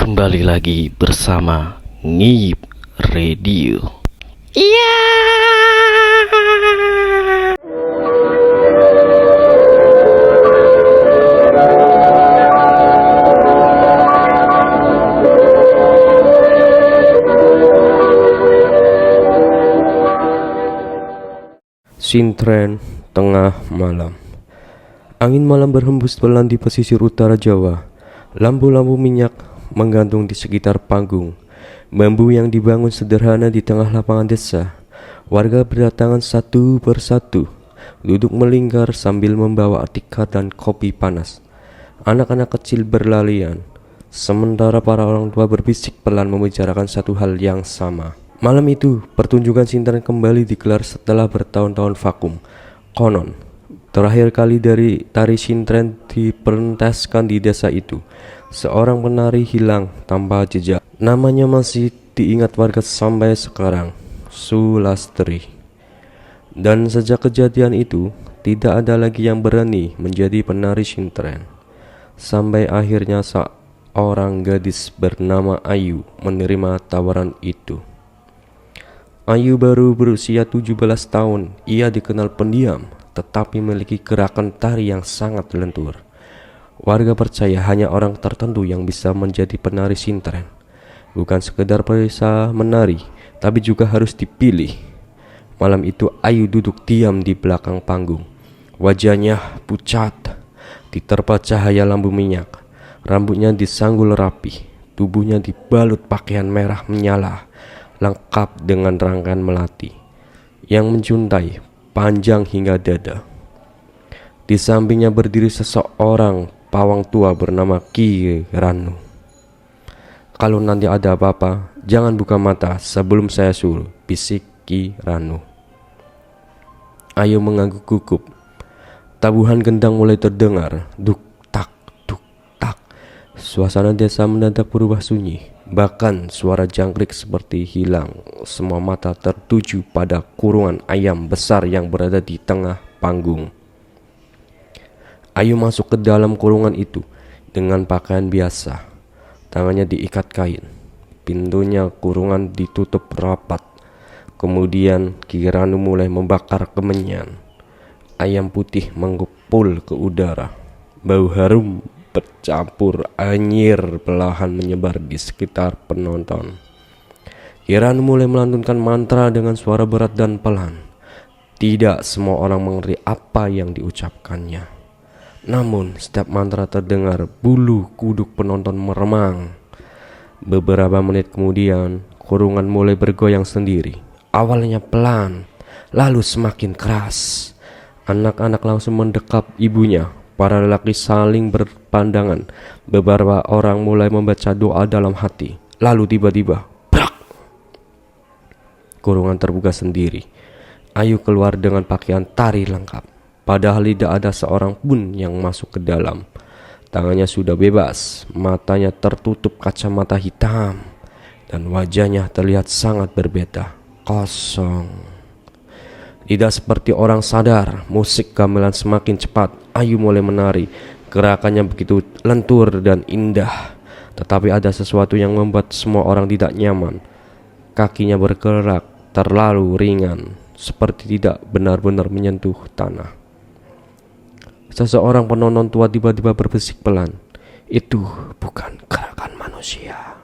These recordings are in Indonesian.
Kembali lagi bersama Ngip Radio. Iya. Sintren tengah malam. Angin malam berhembus pelan di pesisir utara Jawa. Lampu-lampu minyak menggantung di sekitar panggung. Bambu yang dibangun sederhana di tengah lapangan desa. Warga berdatangan satu persatu, duduk melingkar sambil membawa tikar dan kopi panas. Anak-anak kecil berlarian, sementara para orang tua berbisik pelan membicarakan satu hal yang sama. Malam itu, pertunjukan Sintren kembali digelar setelah bertahun-tahun vakum. Konon, terakhir kali dari tari Sintren dipentaskan di desa itu, seorang penari hilang tanpa jejak. Namanya masih diingat warga sampai sekarang, Sulastri. Dan sejak kejadian itu, tidak ada lagi yang berani menjadi penari Sintren. Sampai akhirnya seorang gadis bernama Ayu menerima tawaran itu. Ayu baru berusia 17 tahun. Ia dikenal pendiam, tetapi memiliki gerakan tari yang sangat lentur. Warga percaya hanya orang tertentu yang bisa menjadi penari Sintren. Bukan sekedar bisa menari, tapi juga harus dipilih. Malam itu Ayu duduk diam di belakang panggung. Wajahnya pucat, diterpa cahaya lampu minyak. Rambutnya disanggul rapi, tubuhnya dibalut pakaian merah menyala, lengkap dengan rangkaian melati yang menjuntai panjang hingga dada. Di sampingnya berdiri seseorang pawang tua bernama Ki Ranu. "Kalau nanti ada apa-apa, jangan buka mata sebelum saya suruh," bisik Ki Ranu. Ayu mengangguk gugup. Tabuhan gendang mulai terdengar, duk tak duk tak. Suasana desa mendadak berubah sunyi. Bahkan suara jangkrik seperti hilang. Semua mata tertuju pada kurungan ayam besar yang berada di tengah panggung. Ayu masuk ke dalam kurungan itu dengan pakaian biasa. Tangannya diikat kain. Pintunya kurungan ditutup rapat. Kemudian Ki Ranu mulai membakar kemenyan. Ayam putih mengepul ke udara. Bau harum bercampur anyir perlahan menyebar di sekitar penonton. Ki Ranu mulai melantunkan mantra dengan suara berat dan pelan. Tidak semua orang mengerti apa yang diucapkannya. Namun setiap mantra terdengar, bulu kuduk penonton meremang. Beberapa menit kemudian, kurungan mulai bergoyang sendiri. Awalnya pelan, lalu semakin keras. Anak-anak langsung mendekap ibunya. Para lelaki saling berpandangan. Beberapa orang mulai membaca doa dalam hati. Lalu tiba-tiba, brak! Kurungan terbuka sendiri. Ayu keluar dengan pakaian tari lengkap. Padahal tidak ada seorang pun yang masuk ke dalam. Tangannya sudah bebas, matanya tertutup kacamata hitam, dan wajahnya terlihat sangat berbeda, kosong. Tidak seperti orang sadar, musik gamelan semakin cepat. Ayu mulai menari. Gerakannya begitu lentur dan indah. Tetapi ada sesuatu yang membuat semua orang tidak nyaman. Kakinya bergerak terlalu ringan, seperti tidak benar-benar menyentuh tanah. Seseorang penonton tua tiba-tiba berbisik pelan, "Itu bukan gerakan manusia."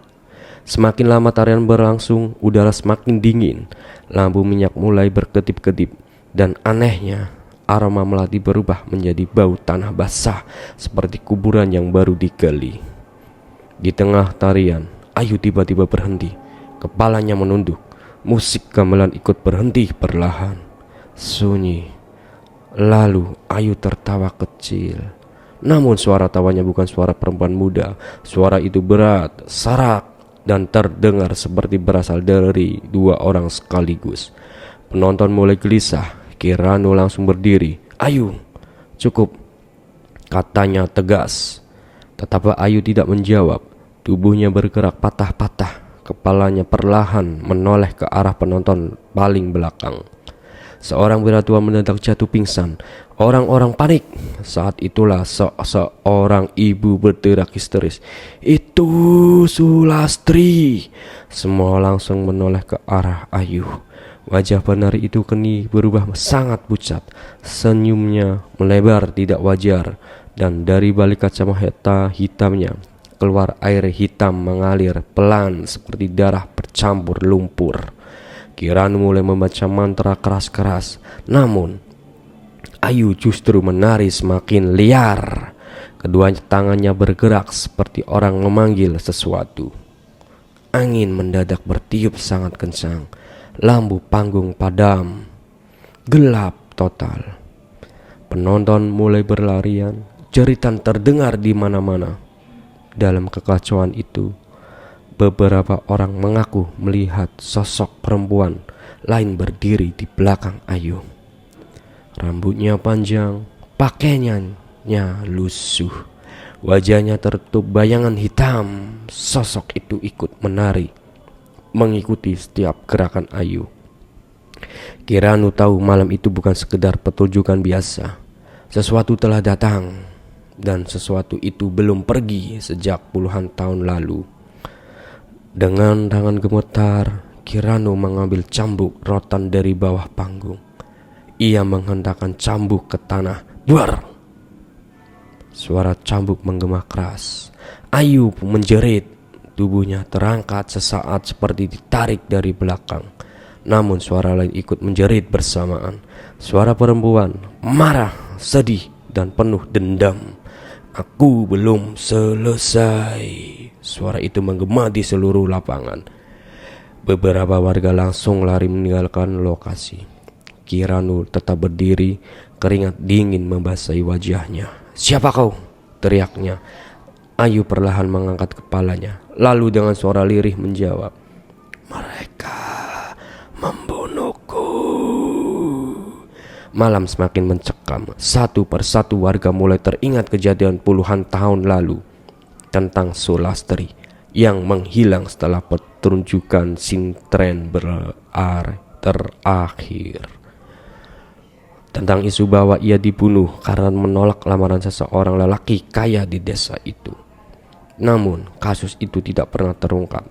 Semakin lama tarian berlangsung, udara semakin dingin. Lampu minyak mulai berkedip-kedip. Dan anehnya, aroma melati berubah menjadi bau tanah basah, seperti kuburan yang baru digali. Di tengah tarian, Ayu tiba-tiba berhenti. Kepalanya menunduk. Musik gamelan ikut berhenti perlahan. Sunyi. Lalu Ayu tertawa kecil. Namun suara tawanya bukan suara perempuan muda. Suara itu berat, serak, dan terdengar seperti berasal dari dua orang sekaligus. Penonton mulai gelisah. Ki Ranu langsung berdiri. "Ayu, cukup," katanya tegas. Tetapi Ayu tidak menjawab. Tubuhnya bergerak patah-patah. Kepalanya perlahan menoleh ke arah penonton paling belakang. Seorang pria tua mendadak jatuh pingsan. Orang-orang panik. Saat itulah seorang ibu berteriak histeris, "Itu Sulastri!" Semua langsung menoleh ke arah Ayu. Wajah penari itu kini berubah sangat pucat. Senyumnya melebar tidak wajar, dan dari balik kacamata hitamnya keluar air hitam mengalir pelan seperti darah bercampur lumpur. Kiranu mulai membaca mantra keras-keras, namun Ayu justru menari semakin liar. Kedua tangannya bergerak seperti orang memanggil sesuatu. Angin mendadak bertiup sangat kencang. Lampu panggung padam. Gelap total. Penonton mulai berlarian. Jeritan terdengar di mana-mana. Dalam kekacauan itu, beberapa orang mengaku melihat sosok perempuan lain berdiri di belakang Ayu. Rambutnya panjang, pakaiannya lusuh, wajahnya tertutup bayangan hitam. Sosok itu ikut menari, mengikuti setiap gerakan Ayu. Kiranu tahu malam itu bukan sekedar pertunjukan biasa. Sesuatu telah datang, dan sesuatu itu belum pergi sejak puluhan tahun lalu. Dengan tangan gemetar, Kiranu mengambil cambuk rotan dari bawah panggung. Ia menghentakkan cambuk ke tanah. Buar! Suara cambuk menggema keras. Ayu menjerit. Tubuhnya terangkat sesaat seperti ditarik dari belakang. Namun suara lain ikut menjerit bersamaan. Suara perempuan, marah, sedih, dan penuh dendam. "Aku belum selesai." Suara itu menggema di seluruh lapangan. Beberapa warga langsung lari meninggalkan lokasi. Kiranu tetap berdiri, keringat dingin membasahi wajahnya. "Siapa kau?" teriaknya. Ayu perlahan mengangkat kepalanya, lalu dengan suara lirih menjawab, "Mereka membunuhku." Malam semakin mencekam. Satu persatu warga mulai teringat kejadian puluhan tahun lalu tentang Sulastri yang menghilang setelah pertunjukan sintren terakhir. Tentang isu bahwa ia dibunuh karena menolak lamaran seseorang lelaki kaya di desa itu. Namun kasus itu tidak pernah terungkap.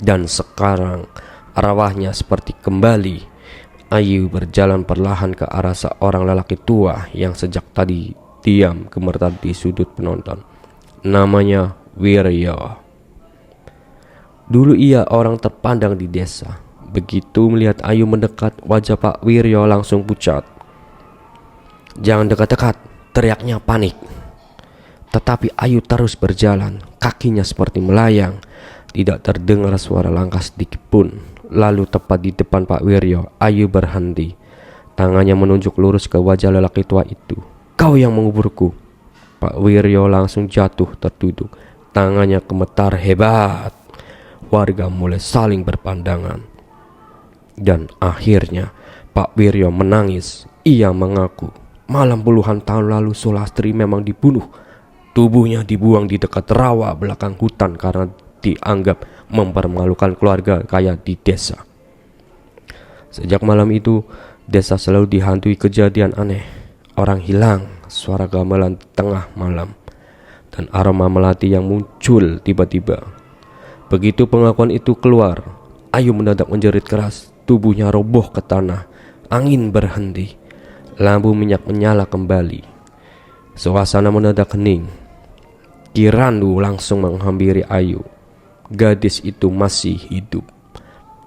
Dan sekarang arwahnya seperti kembali. Ayu berjalan perlahan ke arah seorang lelaki tua yang sejak tadi diam gemetar di sudut penonton. Namanya Wiryo. Dulu ia orang terpandang di desa. Begitu melihat Ayu mendekat, wajah Pak Wiryo langsung pucat. "Jangan dekat-dekat," teriaknya panik. Tetapi Ayu terus berjalan, kakinya seperti melayang. Tidak terdengar suara langkah sedikit pun. Lalu tepat di depan Pak Wiryo, Ayu berhenti. Tangannya menunjuk lurus ke wajah lelaki tua itu. "Kau yang menguburku." Pak Wiryo langsung jatuh terduduk. Tangannya gemetar hebat. Warga mulai saling berpandangan. Dan akhirnya Pak Wiryo menangis. Ia mengaku malam puluhan tahun lalu Sulastri memang dibunuh. Tubuhnya dibuang di dekat rawa belakang hutan karena dianggap mempermalukan keluarga kaya di desa. Sejak malam itu, desa selalu dihantui kejadian aneh. Orang hilang, suara gamelan di tengah malam, dan aroma melati yang muncul tiba-tiba. Begitu pengakuan itu keluar, Ayu mendadak menjerit keras. Tubuhnya roboh ke tanah. Angin berhenti. Lampu minyak menyala kembali. Suasana mendadak hening. Kiranu langsung menghampiri Ayu. Gadis itu masih hidup.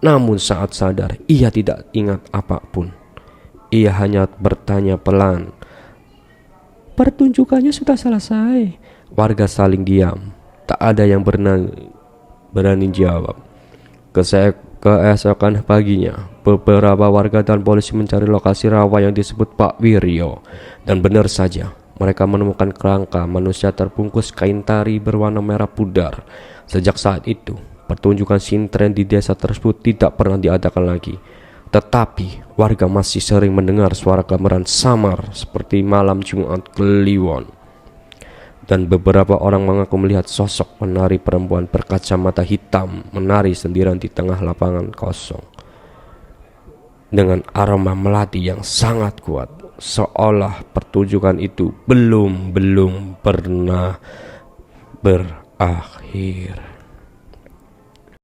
Namun saat sadar, ia tidak ingat apapun. Ia hanya bertanya pelan, "Pertunjukannya sudah selesai?" Warga saling diam. Tak ada yang berani jawab. Keesokan paginya, beberapa warga dan polisi mencari lokasi rawa yang disebut Pak Wiryo. Dan benar saja, mereka menemukan kerangka manusia terbungkus kain tari berwarna merah pudar. Sejak saat itu, pertunjukan sintren di desa tersebut tidak pernah diadakan lagi. Tetapi warga masih sering mendengar suara gamelan samar seperti malam Jumat Kliwon. Dan beberapa orang mengaku melihat sosok penari perempuan berkacamata hitam menari sendirian di tengah lapangan kosong dengan aroma melati yang sangat kuat. seolah pertunjukan itu belum pernah berakhir.